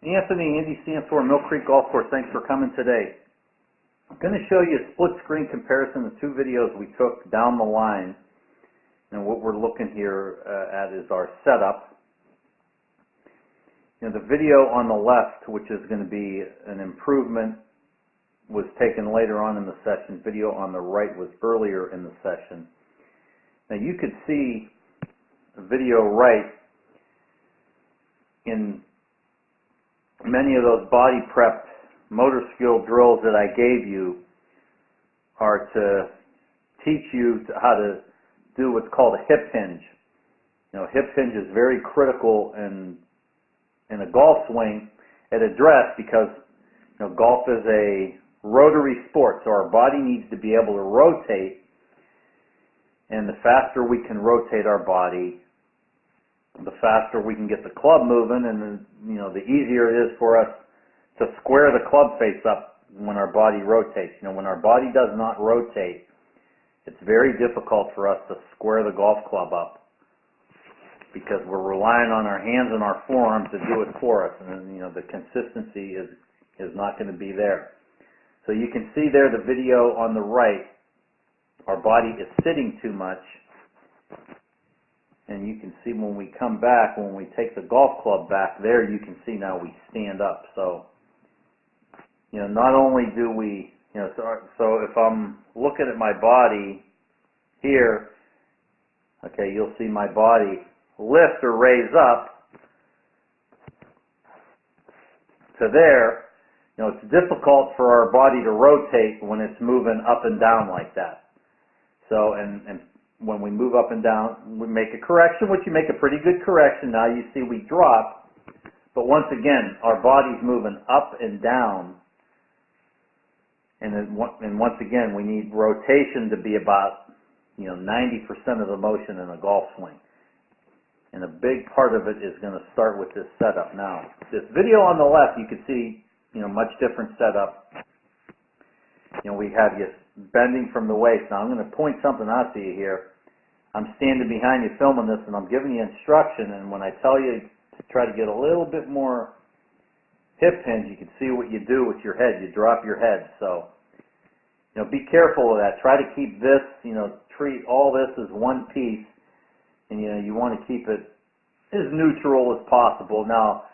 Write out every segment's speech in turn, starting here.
Andy Santor, Mill Creek Golf Course. Thanks for coming today. I'm going to show you a split screen comparison of two videos we took down the line. And what we're looking here at is our setup. The video on the left, which is going to be an improvement, was taken later on in the session. Video on the right was earlier in the session. Now you could see video right in many of those body prep motor skill drills that I gave you are to teach you how to do what's called a hip hinge. Hip hinge is very critical in a golf swing at address because golf is a rotary sport, so our body needs to be able to rotate, and the faster we can rotate our body, the faster we can get the club moving, and the easier it is for us to square the club face up when our body rotates. When our body does not rotate, it's very difficult for us to square the golf club up because we're relying on our hands and our forearms to do it for us, and the consistency is not going to be there. So you can see there the video on the right, our body is sitting too much. And you can see when we come back, when we take the golf club back, there you can see now we stand up. So, not only do we, so if I'm looking at my body here, okay, you'll see my body lift or raise up to there. It's difficult for our body to rotate when it's moving up and down like that. So, and when we move up and down, we make a correction, which you make a pretty good correction. Now you see we drop, but once again, our body's moving up and down, and once again, we need rotation to be about 90% of the motion in a golf swing. And a big part of it is going to start with this setup. Now, this video on the left, you can see much different setup. We have you bending from the waist. Now I'm going to point something out to you here. I'm standing behind you filming this, and I'm giving you instruction, and when I tell you to try to get a little bit more hip hinge, you can see what you do with your head. You drop your head. So, be careful of that. Try to keep this, treat all this as one piece, and you want to keep it as neutral as possible. Now,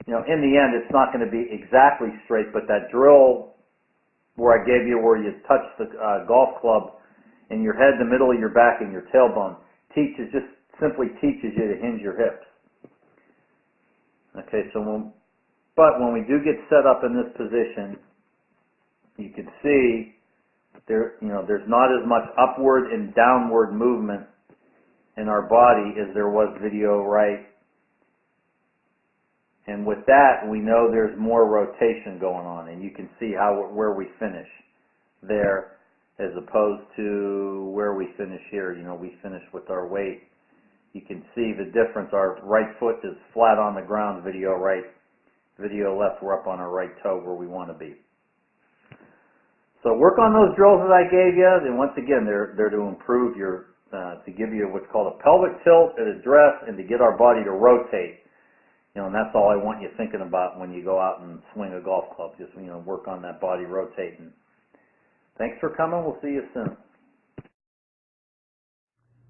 in the end, it's not going to be exactly straight, but that drill where I gave you where you touch the golf club in your head, the middle of your back, and your tailbone, just simply teaches you to hinge your hips. Okay, so when we do get set up in this position, you can see there's not as much upward and downward movement in our body as there was video right. And with that, we know there's more rotation going on, and you can see where we finish there as opposed to where we finish here. We finish with our weight. You can see the difference. Our right foot is flat on the ground, video right. Video left, we're up on our right toe where we want to be. So work on those drills that I gave you. And once again, they're to improve to give you what's called a pelvic tilt at address and to get our body to rotate. And that's all I want you thinking about when you go out and swing a golf club. Just, work on that body rotating. Thanks for coming. We'll see you soon.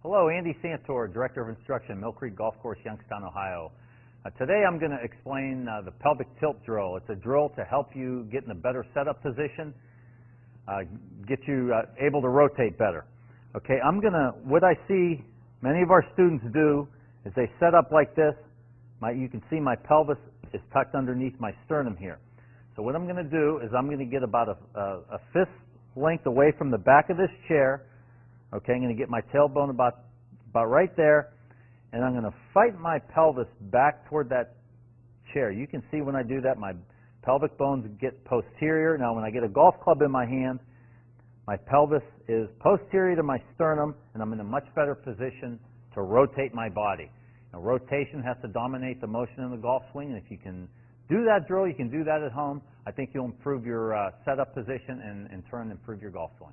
Hello, Andy Santor, Director of Instruction, Mill Creek Golf Course, Youngstown, Ohio. Today I'm going to explain the pelvic tilt drill. It's a drill to help you get in a better setup position, get you able to rotate better. Okay, what I see many of our students do is they set up like this. You can see my pelvis is tucked underneath my sternum here. So what I'm going to do is I'm going to get about a fist length away from the back of this chair. Okay, I'm going to get my tailbone about right there, and I'm going to fight my pelvis back toward that chair. You can see when I do that, my pelvic bones get posterior. Now when I get a golf club in my hand, my pelvis is posterior to my sternum, and I'm in a much better position to rotate my body. Rotation has to dominate the motion in the golf swing, and if you can do that drill, you can do that at home, I think you'll improve your setup position and in turn improve your golf swing.